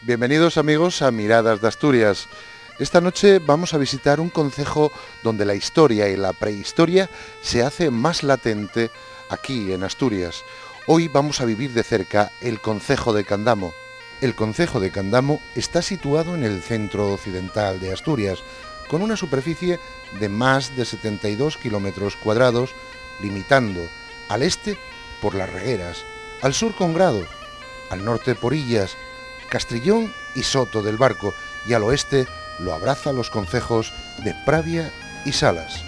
Bienvenidos amigos a Miradas de Asturias. Esta noche vamos a visitar un concejo donde la historia y la prehistoria se hace más latente aquí en Asturias. Hoy vamos a vivir de cerca el concejo de Candamo. El concejo de Candamo está situado en el centro occidental de Asturias, con una superficie de más de 72 kilómetros cuadrados, limitando al este por Las Regueras, al sur con Grado, al norte por Illas, Castrillón y Soto del Barco, y al oeste lo abraza los concejos de Pravia y Salas.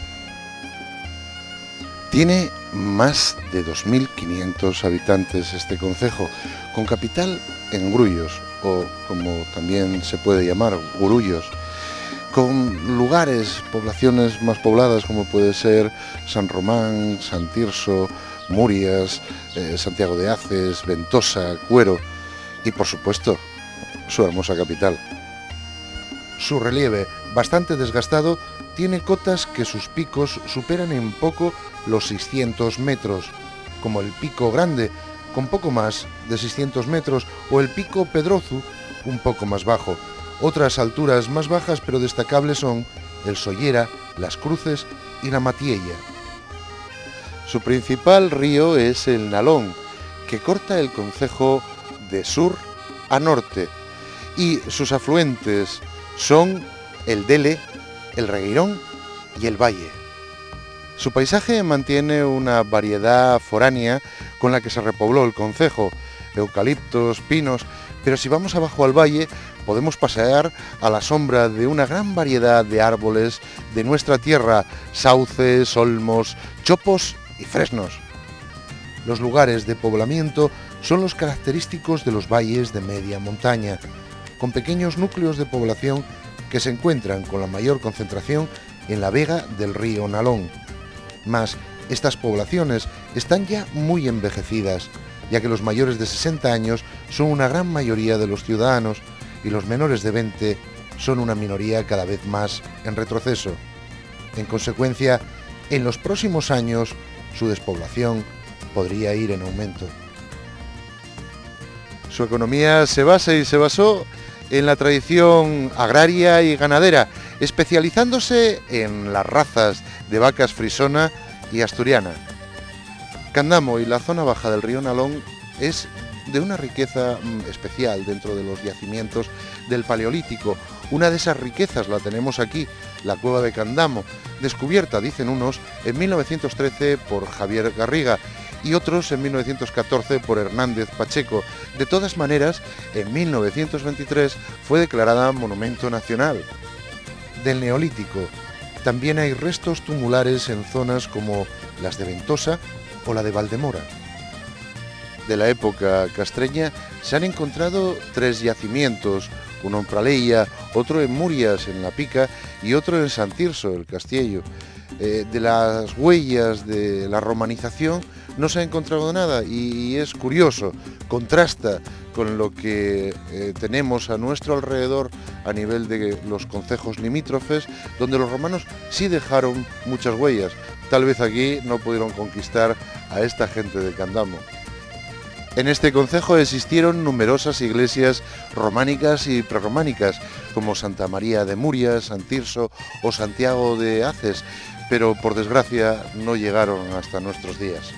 Tiene más de 2.500 habitantes este concejo, con capital en Grullos, o como también se puede llamar, Gurullos, con lugares, poblaciones más pobladas como puede ser San Román, San Tirso, Murias, Santiago de Aces, Ventosa, Cuero y por supuesto su hermosa capital. Su relieve, bastante desgastado, tiene cotas que sus picos superan en poco los 600 metros, como el Pico Grande, con poco más de 600 metros, o el Pico Pedrozu, un poco más bajo. Otras alturas más bajas pero destacables son el Sollera, Las Cruces y la Matiella. Su principal río es el Nalón, que corta el concejo de sur a norte, y sus afluentes son el Dele, el Regueirón y el Valle. Su paisaje mantiene una variedad foránea con la que se repobló el concejo, eucaliptos, pinos, pero si vamos abajo al valle podemos pasear a la sombra de una gran variedad de árboles de nuestra tierra, sauces, olmos, chopos y fresnos. Los lugares de poblamiento son los característicos de los valles de media montaña, con pequeños núcleos de población que se encuentran con la mayor concentración en la vega del río Nalón. Mas estas poblaciones están ya muy envejecidas, ya que los mayores de 60 años son una gran mayoría de los ciudadanos y los menores de 20 son una minoría cada vez más en retroceso. En consecuencia, en los próximos años su despoblación podría ir en aumento. Su economía se basa y se basó en la tradición agraria y ganadera, especializándose en las razas de vacas frisona y asturiana. Candamo y la zona baja del río Nalón es de una riqueza especial dentro de los yacimientos del Paleolítico. Una de esas riquezas la tenemos aquí, la cueva de Candamo, descubierta, dicen unos, en 1913 por Javier Garriga y otros en 1914 por Hernández Pacheco. De todas maneras, en 1923 fue declarada Monumento Nacional. Del Neolítico también hay restos tumulares en zonas como las de Ventosa o la de Valdemora. De la época castreña se han encontrado 3 yacimientos, uno en Praleia, otro en Murias, en La Pica, y otro en San Tirso, el Castillo. De las huellas de la romanización no se ha encontrado nada y es curioso, contrasta con lo que tenemos a nuestro alrededor a nivel de los concejos limítrofes, donde los romanos sí dejaron muchas huellas. Tal vez aquí no pudieron conquistar a esta gente de Candamo. En este concejo existieron numerosas iglesias románicas y prerrománicas, como Santa María de Murias, San Tirso o Santiago de Aces, pero por desgracia no llegaron hasta nuestros días.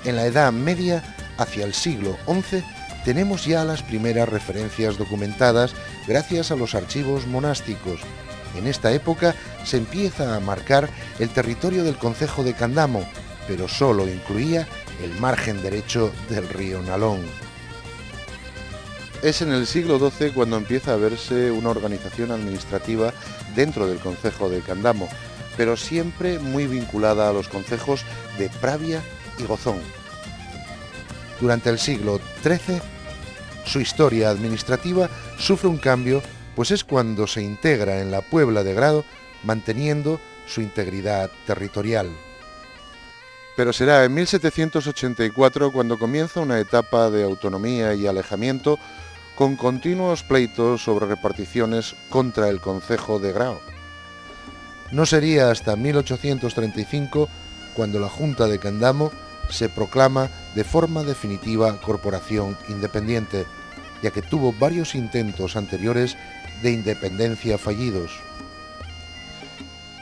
En la Edad Media, hacia el siglo XI, tenemos ya las primeras referencias documentadas gracias a los archivos monásticos. En esta época se empieza a marcar el territorio del concejo de Candamo, pero solo incluía el margen derecho del río Nalón. Es en el siglo XII cuando empieza a verse una organización administrativa dentro del concejo de Candamo, pero siempre muy vinculada a los concejos de Pravia y Gozón. Durante el siglo XIII, su historia administrativa sufre un cambio, pues es cuando se integra en la Puebla de Grado, manteniendo su integridad territorial. Pero será en 1784 cuando comienza una etapa de autonomía y alejamiento con continuos pleitos sobre reparticiones contra el concejo de Grao. No sería hasta 1835 cuando la Junta de Candamo se proclama de forma definitiva corporación independiente. ya que tuvo varios intentos anteriores de independencia fallidos.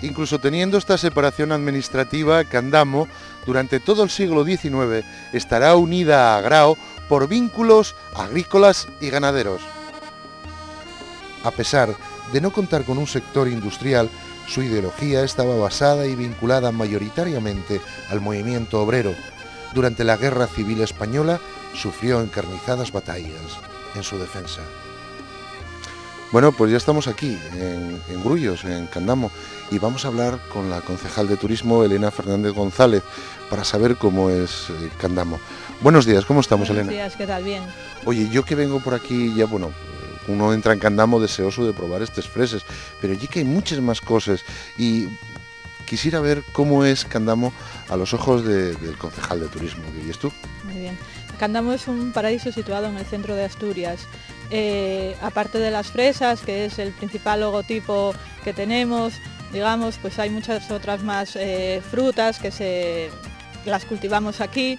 Incluso teniendo esta separación administrativa, Candamo, durante todo el siglo XIX, estará unida a Grao por vínculos agrícolas y ganaderos. A pesar de no contar con un sector industrial, su ideología estaba basada y vinculada mayoritariamente al movimiento obrero. Durante la Guerra Civil Española sufrió encarnizadas batallas en su defensa. Bueno, pues ya estamos aquí, en Grullos, en Candamo, y vamos a hablar con la concejal de turismo, Elena Fernández González, para saber cómo es Candamo. Buenos días, ¿cómo estamos, Elena? Buenos días, ¿qué tal? Bien. Oye, yo que vengo por aquí, ya bueno, uno entra en Candamo deseoso de probar estos freses, pero allí que hay muchas más cosas, y quisiera ver cómo es Candamo a los ojos del concejal de turismo, que eres tú. Muy bien. Candamo es un paraíso situado en el centro de Asturias. Aparte de las fresas, que es el principal logotipo que tenemos, digamos, pues hay muchas otras más frutas que las cultivamos aquí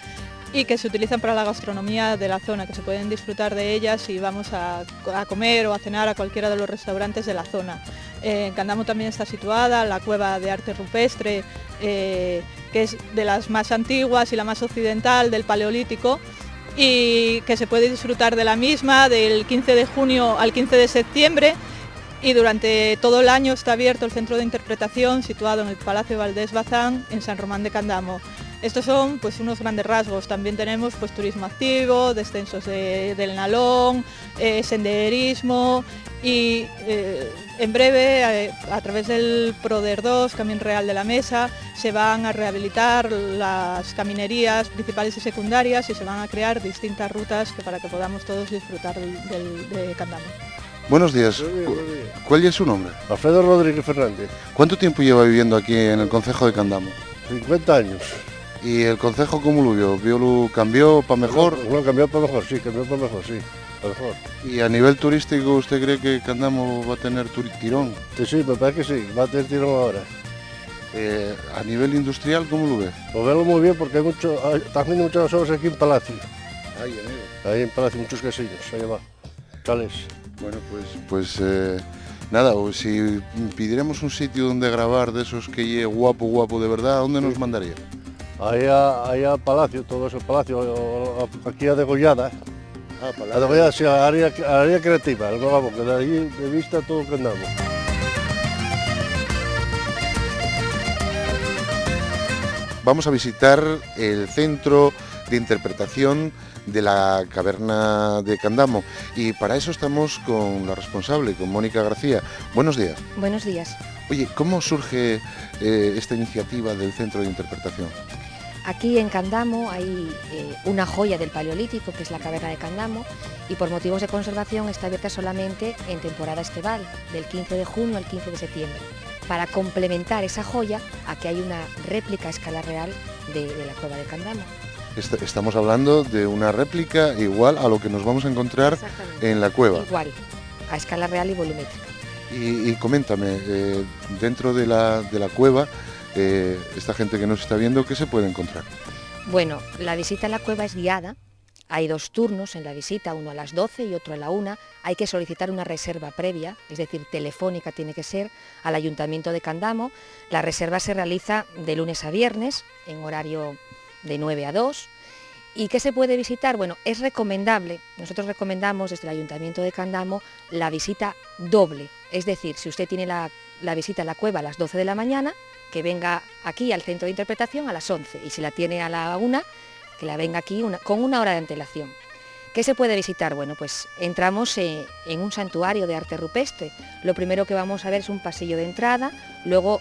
y que se utilizan para la gastronomía de la zona, que se pueden disfrutar de ellas si vamos a comer o a cenar a cualquiera de los restaurantes de la zona. En Candamo también está situada la cueva de arte rupestre, que es de las más antiguas y la más occidental del Paleolítico, y que se puede disfrutar de la misma del 15 de junio al 15 de septiembre, y durante todo el año está abierto el centro de interpretación situado en el Palacio Valdés Bazán en San Román de Candamo. Estos son pues unos grandes rasgos. También tenemos pues turismo activo, descensos del Nalón, senderismo y en breve a través del Proder 2, Camín Real de la Mesa, se van a rehabilitar las caminerías principales y secundarias y se van a crear distintas rutas para que podamos todos disfrutar de Candamo. Buenos días. ¿Cuál es su nombre? Alfredo Rodríguez Fernández. ¿Cuánto tiempo lleva viviendo aquí en el concejo de Candamo? 50 años. ¿Y el concejo cómo lo vio? ¿Lo cambió para mejor? No, cambió para mejor, sí, para mejor. ¿Y a nivel turístico usted cree que Candamo va a tener tirón? Sí, me parece que sí, va a tener tirón ahora. ¿A nivel industrial cómo lo ve? Lo veo muy bien porque están haciendo muchas obras aquí en Palacio. Ahí, amigo. Ahí en Palacio, muchos casinos, ahí va. Cales. Bueno, pues nada, o si pidiéramos un sitio donde grabar de esos que llegue guapo de verdad, ¿a dónde nos mandaría? Allá al Palacio, todo eso, el Palacio, aquí a Degollada. A Degollada, sí, a área creativa, vamos, que de allí de vista todo que andamos. Vamos a visitar el centro de interpretación de la caverna de Candamo y para eso estamos con la responsable, con Mónica García. Buenos días. Buenos días. Oye, ¿cómo surge esta iniciativa del centro de interpretación? Aquí en Candamo hay una joya del Paleolítico, que es la caverna de Candamo, y por motivos de conservación está abierta solamente en temporada estival, del 15 de junio al 15 de septiembre. Para complementar esa joya, aquí hay una réplica a escala real de la cueva de Candamo. Estamos hablando de una réplica igual a lo que nos vamos a encontrar en la cueva. Igual, a escala real y volumétrica. Y coméntame, dentro de la cueva, esta gente que nos está viendo, ¿qué se puede encontrar? Bueno, la visita a la cueva es guiada. Hay 2 turnos en la visita, uno a las 12 y otro a la 1. Hay que solicitar una reserva previa, es decir, telefónica tiene que ser, al Ayuntamiento de Candamo. La reserva se realiza de lunes a viernes, en horario de 9 a 2. ¿Y qué se puede visitar? Bueno, es recomendable, nosotros recomendamos desde el Ayuntamiento de Candamo la visita doble. Es decir, si usted tiene la visita a la cueva a las 12 de la mañana, que venga aquí al centro de interpretación a las 11. Y si la tiene a la 1, que la venga aquí con 1 hora de antelación. ¿Qué se puede visitar? Bueno, pues entramos en un santuario de arte rupestre. Lo primero que vamos a ver es un pasillo de entrada, luego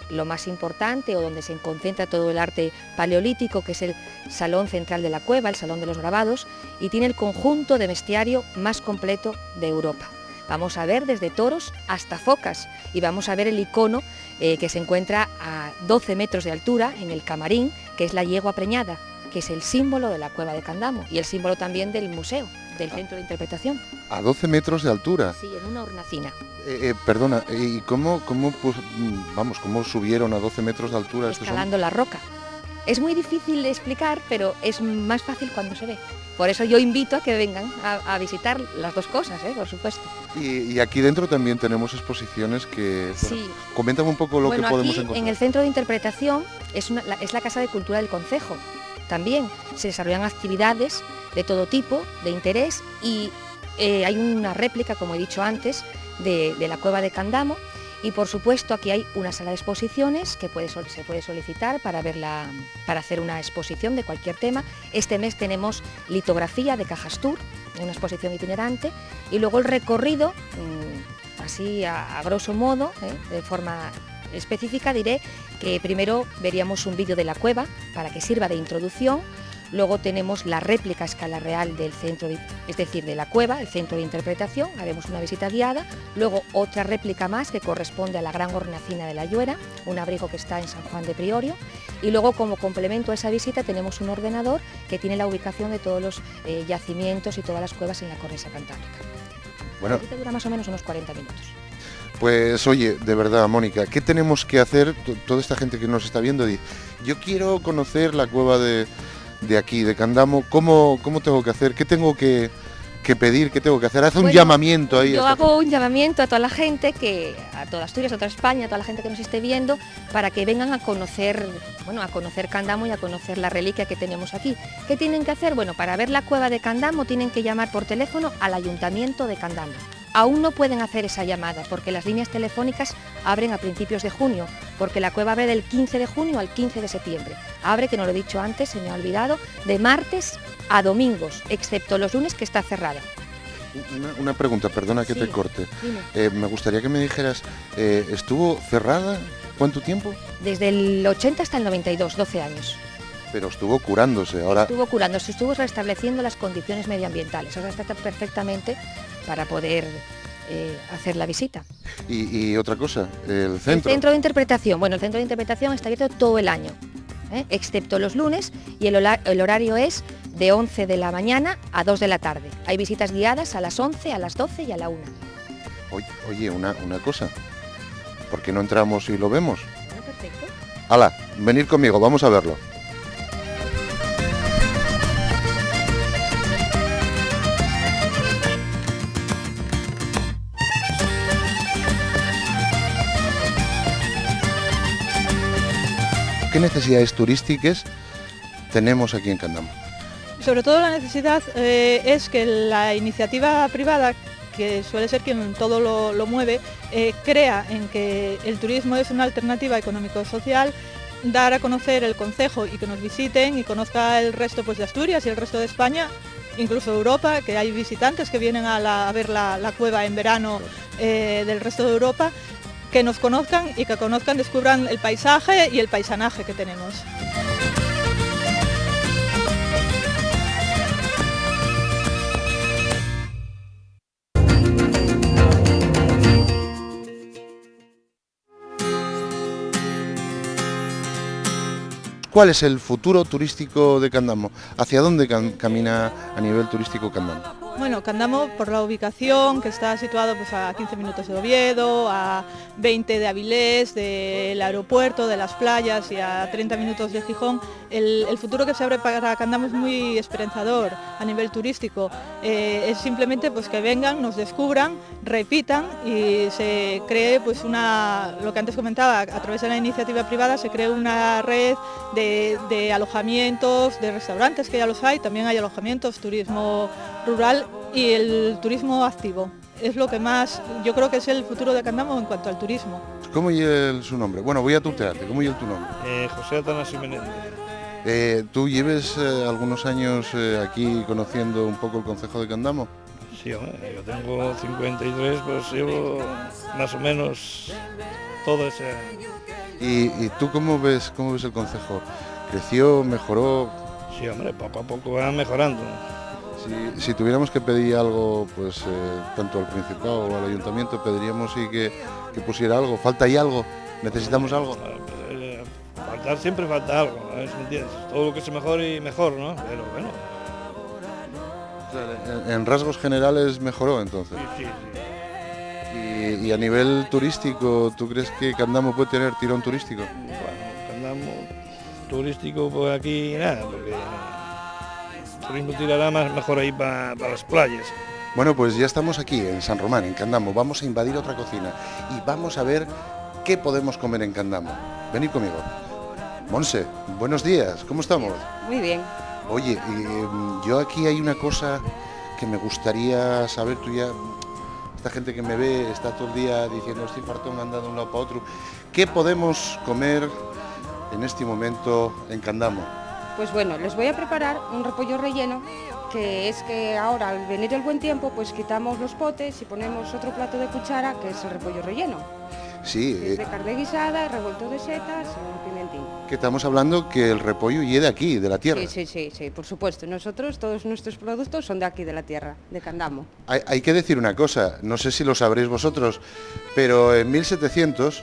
lo más importante o donde se concentra todo el arte paleolítico, que es el salón central de la cueva, el salón de los grabados, y tiene el conjunto de bestiario más completo de Europa. Vamos a ver desde toros hasta focas y vamos a ver el icono que se encuentra a 12 metros de altura en el camarín, que es la yegua preñada, que es el símbolo de la cueva de Candamo y el símbolo también del museo, del centro de interpretación. ¿A 12 metros de altura? Sí, en una hornacina. Perdona, ¿y cómo subieron a 12 metros de altura? Escalando la roca. Es muy difícil de explicar, pero es más fácil cuando se ve. Por eso yo invito a que vengan a visitar las dos cosas, por supuesto. Y aquí dentro también tenemos exposiciones que... Sí. Bueno, coméntame un poco lo que podemos aquí, encontrar. En el Centro de Interpretación es la Casa de Cultura del Concejo. También se desarrollan actividades de todo tipo, de interés, y hay una réplica, como he dicho antes, de la cueva de Candamo. Y por supuesto aquí hay una sala de exposiciones que se puede solicitar para hacer una exposición de cualquier tema. Este mes tenemos litografía de Cajastur, una exposición itinerante, y luego el recorrido, así a grosso modo, de forma específica, diré que primero veríamos un vídeo de la cueva para que sirva de introducción. Luego tenemos la réplica a escala real del centro, es decir, de la cueva, el centro de interpretación, haremos una visita guiada. Luego otra réplica más que corresponde a la Gran Hornacina de la Lluera, un abrigo que está en San Juan de Priorio. Y luego, como complemento a esa visita, tenemos un ordenador que tiene la ubicación de todos los yacimientos y todas las cuevas en la cornisa cantábrica. Bueno, La visita dura más o menos unos 40 minutos. Pues oye, de verdad, Mónica, ¿qué tenemos que hacer? Toda esta gente que nos está viendo dice, yo quiero conocer la cueva de aquí, de Candamo, ¿cómo tengo que hacer? ¿Qué tengo que pedir? ¿Qué tengo que hacer? Haz un llamamiento ahí. Yo hago un llamamiento a toda la gente, a toda Asturias, a toda España, a toda la gente que nos esté viendo, para que vengan a conocer Candamo y a conocer la reliquia que tenemos aquí. ¿Qué tienen que hacer? Bueno, para ver la cueva de Candamo tienen que llamar por teléfono al Ayuntamiento de Candamo. Aún no pueden hacer esa llamada porque las líneas telefónicas abren a principios de junio, porque la cueva abre del 15 de junio al 15 de septiembre. Abre, que no lo he dicho antes, se me ha olvidado, de martes a domingos, excepto los lunes, que está cerrada. Una pregunta, perdona que te corte. Me gustaría que me dijeras, ¿estuvo cerrada cuánto tiempo? Desde el 80 hasta el 92, 12 años. Pero estuvo curándose, ahora... Estuvo curándose, estuvo restableciendo las condiciones medioambientales. Ahora está perfectamente para poder hacer la visita. Y otra cosa, el centro. El centro de interpretación. Bueno, el centro de interpretación está abierto todo el año, excepto los lunes, y el horario es de 11 de la mañana a 2 de la tarde. Hay visitas guiadas a las 11, a las 12 y a la 1. Oye, una cosa, ¿por qué no entramos y lo vemos? Bueno, perfecto. Hala, venid conmigo, vamos a verlo. ¿Qué necesidades turísticas tenemos aquí en Candamo? Sobre todo la necesidad es que la iniciativa privada, que suele ser quien todo lo mueve, crea en que el turismo es una alternativa económico-social, dar a conocer el concejo y que nos visiten y conozca el resto de Asturias y el resto de España, incluso Europa, que hay visitantes que vienen a ver la cueva en verano del resto de Europa, que nos conozcan y que conozcan, descubran el paisaje y el paisanaje que tenemos. ¿Cuál es el futuro turístico de Candamo? ¿Hacia dónde camina a nivel turístico Candamo? Bueno, Candamo, por la ubicación, que está situado a 15 minutos de Oviedo, a 20 de Avilés, del aeropuerto, de las playas, y a 30 minutos de Gijón, el futuro que se abre para Candamo es muy esperanzador a nivel turístico. Es simplemente que vengan, nos descubran, repitan y se cree lo que antes comentaba, a través de la iniciativa privada se cree una red de alojamientos, de restaurantes, que ya los hay, también hay alojamientos, turismo rural y el turismo activo. Es lo que más, yo creo que es el futuro de Candamo en cuanto al turismo. ¿Cómo es su nombre? Bueno, voy a tutearte. ¿Cómo es tu nombre? José Atanasio Menéndez. ¿Tú lleves algunos años aquí conociendo un poco el concejo de Candamo? Sí, hombre, yo tengo 53, pues llevo más o menos todo ese año. ¿Y tú cómo ves el concejo? ¿Creció, mejoró? Sí, hombre, poco a poco va mejorando. Si tuviéramos que pedir algo, tanto al Principado o al Ayuntamiento, pediríamos que pusiera algo. ¿Falta ahí algo? ¿Necesitamos algo? Faltar siempre falta algo, ¿me entiendes? Todo lo que se mejore y mejor, ¿no? Pero bueno. O sea, en rasgos generales mejoró entonces. Sí. Y a nivel turístico, ¿tú crees que Candamo puede tener tirón turístico? Bueno, Candamo turístico por aquí nada, porque el turismo tirará más mejor ahí para las playas. Bueno, pues ya estamos aquí en San Román, en Candamo. Vamos a invadir otra cocina y vamos a ver qué podemos comer en Candamo. Venid conmigo. Monse, buenos días, ¿cómo estamos? Muy bien. Oye, yo aquí hay una cosa que me gustaría saber, tú ya, esta gente que me ve está todo el día diciendo estoy fartón, anda de un lado para otro. ¿Qué podemos comer en este momento en Candamo? Pues bueno, les voy a preparar un repollo relleno, que es que ahora al venir el buen tiempo, pues quitamos los potes y ponemos otro plato de cuchara, que es el repollo relleno. Sí, Es de carne guisada, revuelto de setas y un pimentín. que estamos hablando que el repollo llegue de aquí, de la tierra. Sí, por supuesto. Nosotros, todos nuestros productos son de aquí, de la tierra, de Candamo. Hay que decir una cosa, no sé si lo sabréis vosotros, pero en 1700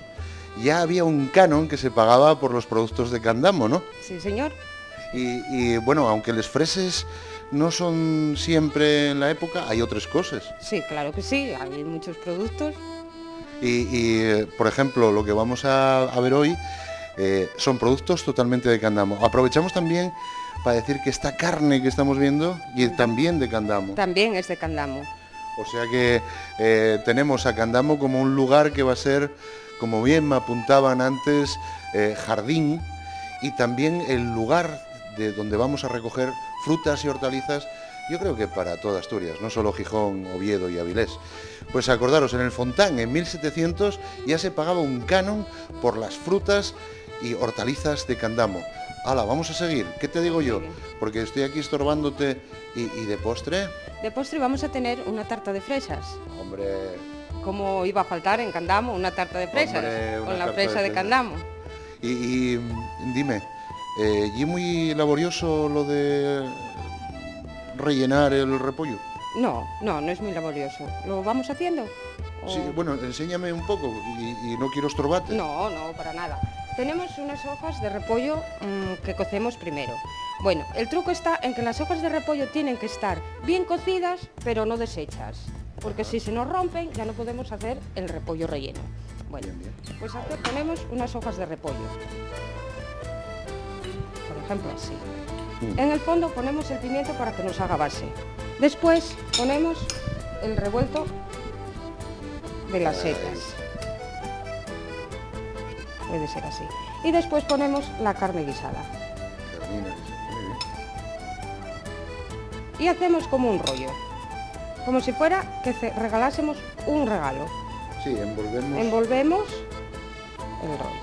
ya había un canon que se pagaba por los productos de Candamo, ¿no? Sí, señor. Y bueno, aunque los freses no son siempre en la época, hay otras cosas. Sí, claro que sí, hay muchos productos. Por ejemplo, lo que vamos a ver hoy son productos totalmente de Candamo. Aprovechamos también para decir que esta carne que estamos viendo y también de Candamo. También es de Candamo. O sea que tenemos a Candamo como un lugar que va a ser, como bien me apuntaban antes, jardín, y también el lugar de donde vamos a recoger frutas y hortalizas, yo creo que para toda Asturias, no solo Gijón, Oviedo y Avilés. Pues acordaros, en el Fontán en 1700 ya se pagaba un canon por las frutas y hortalizas de Candamo. Hala, vamos a seguir. ¿Qué te digo yo? Porque estoy aquí estorbándote. ¿Y de postre? De postre vamos a tener una tarta de fresas. Hombre, Como iba a faltar en Candamo una tarta de fresas, Hombre, una con la tarta fresa de de fresas. Candamo. y dime, ¿y muy laborioso lo de rellenar el repollo? No es muy laborioso. ¿Lo vamos haciendo? ¿O- Sí, bueno, enséñame un poco y no quiero estorbarte. No, para nada. Tenemos unas hojas de repollo que cocemos primero. Bueno, el truco está en que las hojas de repollo tienen que estar bien cocidas, pero no deshechas. Porque si se nos rompen, ya no podemos hacer el repollo relleno. Bueno, Bien. pues ponemos unas hojas de repollo. Por ejemplo, así. En el fondo ponemos el pimiento para que nos haga base. Después ponemos el revuelto de las setas. Puede ser así. Y después ponemos la carne guisada. Carmina, muy bien. Y hacemos como un rollo. Como si fuera que regalásemos un regalo. Sí, envolvemos. Envolvemos el rollo.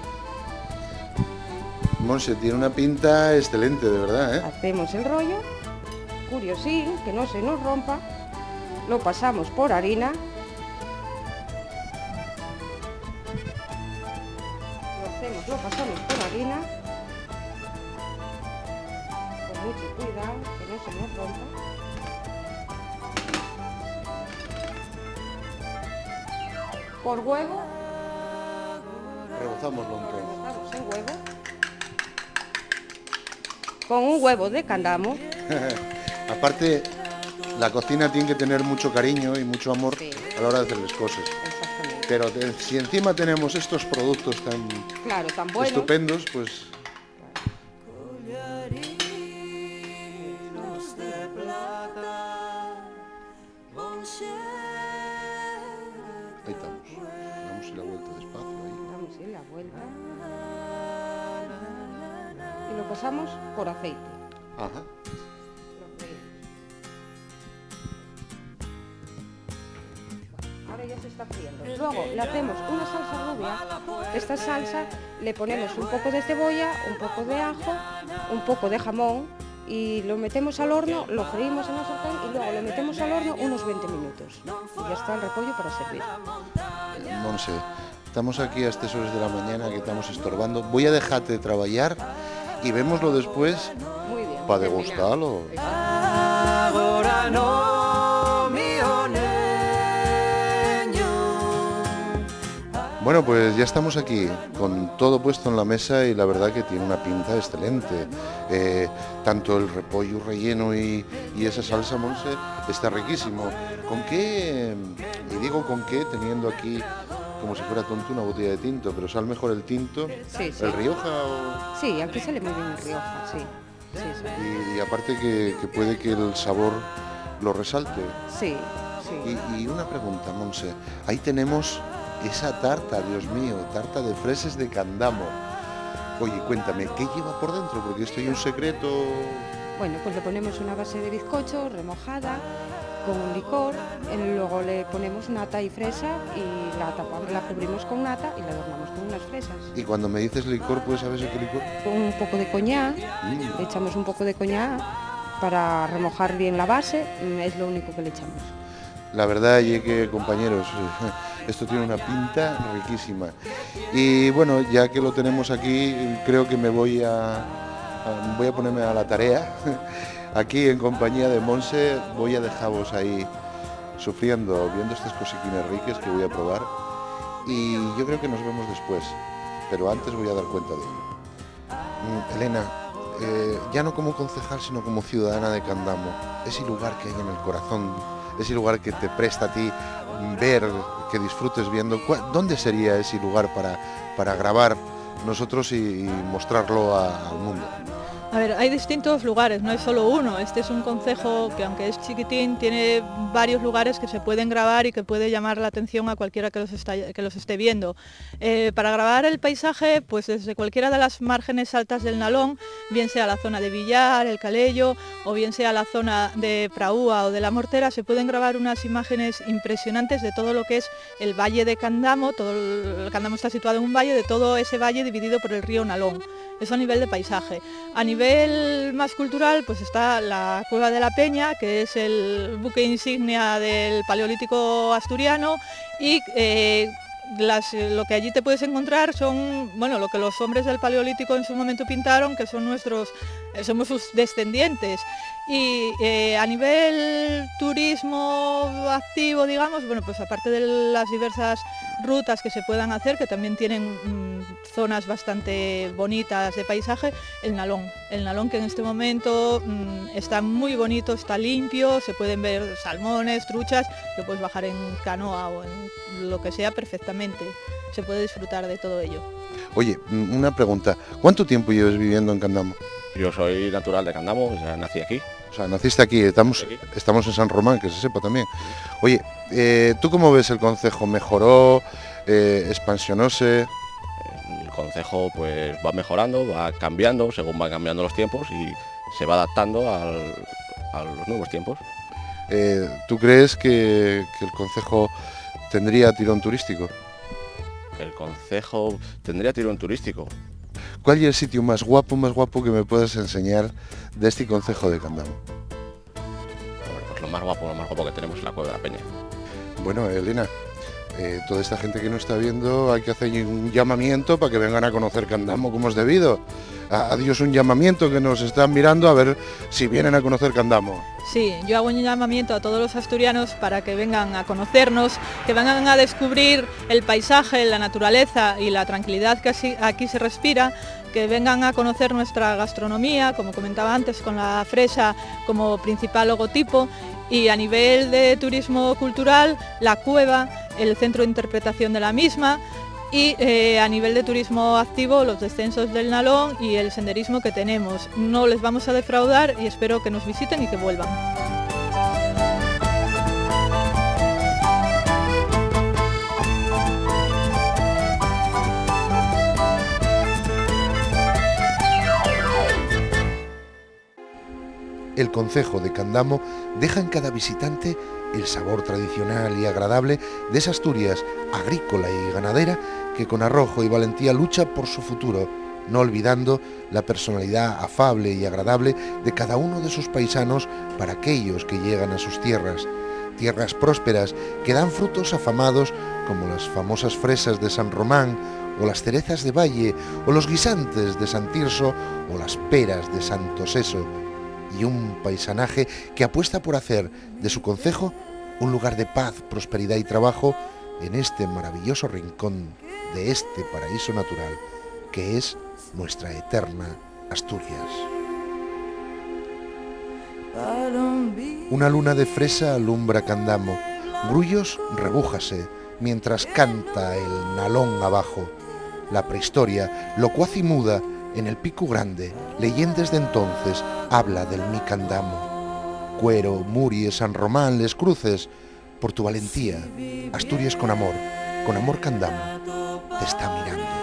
Monse, tiene una pinta excelente, de verdad, ¿eh? Hacemos el rollo, curiosín, que no se nos rompa. Lo pasamos por harina. Lo pasamos por harina. Con mucho cuidado, que no se nos rompa. Por huevo, Rebozámoslo un poco. rebozamos en huevo. Con un huevo de Candamo. Aparte, la cocina tiene que tener mucho cariño y mucho amor Sí. a la hora de hacer las cosas. Exactamente. Pero si encima tenemos estos productos tan Claro, tan bueno. estupendos, pues ahí estamos. Damos la vuelta despacio ahí. Damos la vuelta. Y lo pasamos por aceite. Ajá. Lo freímos. Ahora ya se está friendo. Luego le hacemos una salsa rubia. Esta salsa le ponemos un poco de cebolla, un poco de ajo, un poco de jamón y lo metemos al horno, lo freímos en la sartén y luego le metemos al horno unos 20 minutos. Y ya está el repollo para servir. Monse, estamos aquí a estas horas de la mañana que estamos estorbando. Voy a dejarte trabajar y vémoslo después Muy bien. para terminado. degustarlo. Bueno, pues ya estamos aquí con todo puesto en la mesa y la verdad que tiene una pinta excelente. Tanto el repollo relleno y esa salsa, Monse, está riquísimo. ¿Con qué? Y digo con qué, teniendo aquí como si fuera tonto una botella de tinto, pero sale mejor el tinto, Sí, sí. el Rioja o... Sí, aquí sale muy bien el Rioja, sí. Sí, sí. Y aparte que puede que el sabor lo resalte. Sí, sí. Y una pregunta, Monse, ahí tenemos esa tarta, Dios mío, tarta de fresas de Candamo. Oye, cuéntame, ¿qué lleva por dentro? Porque esto es un secreto... Bueno, pues le ponemos una base de bizcocho remojada con un licor, luego le ponemos nata y fresa y la tapamos, la cubrimos con nata y la adornamos con unas fresas. Y cuando me dices licor, ¿puedes saber qué licor? Un poco de coñac, le echamos un poco de coñac para remojar bien la base, es lo único que le echamos. La verdad es que, compañeros, esto tiene una pinta riquísima. Y bueno, ya que lo tenemos aquí, creo que me voy a ponerme a la tarea. Aquí en compañía de Monse voy a dejaros ahí sufriendo, viendo estas cosiquines ricas que voy a probar. Y yo creo que nos vemos después, pero antes voy a dar cuenta de ello. Elena, ya no como concejal, sino como ciudadana de Candamo, ese lugar que hay en el corazón, ese lugar que te presta a ti ver, que disfrutes viendo, ¿dónde sería ese lugar para grabar nosotros y mostrarlo al mundo? A ver, hay distintos lugares, no es solo uno. Este es un concejo que, aunque es chiquitín, tiene varios lugares que se pueden grabar y que puede llamar la atención a cualquiera que los esté viendo. Para grabar el paisaje, pues desde cualquiera de las márgenes altas del Nalón, bien sea la zona de Villar, el Calello, o bien sea la zona de Praúa o de la Mortera, se pueden grabar unas imágenes impresionantes de todo lo que es el valle de Candamo. El Candamo está situado en un valle, de todo ese valle dividido por el río Nalón. Eso a nivel de paisaje. A nivel más cultural, pues está la Cueva de la Peña, que es el buque insignia del Paleolítico asturiano, y lo que allí te puedes encontrar son, bueno, lo que los hombres del Paleolítico en su momento pintaron, que son somos sus descendientes. Y a nivel turismo activo, digamos, bueno, pues aparte de las diversas rutas que se puedan hacer, que también tienen zonas bastante bonitas de paisaje, el Nalón que en este momento está muy bonito, está limpio, se pueden ver salmones, truchas, lo puedes bajar en canoa o en lo que sea perfectamente, se puede disfrutar de todo ello. Oye, una pregunta, ¿cuánto tiempo llevas viviendo en Candamo? Yo soy natural de Candamo, o sea, nací aquí. O sea, naciste aquí, estamos en San Román, que se sepa también. Oye, ¿tú cómo ves el concejo? ¿Mejoró? ¿Expansionóse? El concejo pues va mejorando, va cambiando según van cambiando los tiempos y se va adaptando a los nuevos tiempos. ¿Tú crees que el concejo tendría tirón turístico? El concejo tendría tirón turístico. ¿Cuál es el sitio más guapo que me puedas enseñar de este concejo de Candamo? Bueno, pues lo más guapo que tenemos es la Cueva de la Peña. Bueno, Elena, toda esta gente que nos está viendo, hay que hacer un llamamiento para que vengan a conocer Candamo como es debido. Adiós, un llamamiento, que nos están mirando a ver si vienen a conocer Candamo. Sí, yo hago un llamamiento a todos los asturianos para que vengan a conocernos, que vengan a descubrir el paisaje, la naturaleza y la tranquilidad que aquí se respira, que vengan a conocer nuestra gastronomía, como comentaba antes, con la fresa como principal logotipo, y a nivel de turismo cultural, la cueva, el centro de interpretación de la misma, y a nivel de turismo activo, los descensos del Nalón y el senderismo que tenemos. No les vamos a defraudar y espero que nos visiten y que vuelvan. El concejo de Candamo deja en cada visitante el sabor tradicional y agradable de esa Asturias agrícola y ganadera que con arrojo y valentía lucha por su futuro, no olvidando la personalidad afable y agradable de cada uno de sus paisanos para aquellos que llegan a sus tierras, tierras prósperas que dan frutos afamados como las famosas fresas de San Román, o las cerezas de Valle, o los guisantes de San Tirso, o las peras de Santo Seso, y un paisanaje que apuesta por hacer de su concejo un lugar de paz, prosperidad y trabajo en este maravilloso rincón de este paraíso natural que es nuestra eterna Asturias. Una luna de fresa alumbra Candamo, Grullos rebújase, mientras canta el nalón abajo. La prehistoria, locuaz y muda, en el Pico Grande, leyendas de entonces, habla del mi candamo. Cuero, Murie, San Román, Les Cruces, por tu valentía, Asturias con amor Candamo, te está mirando.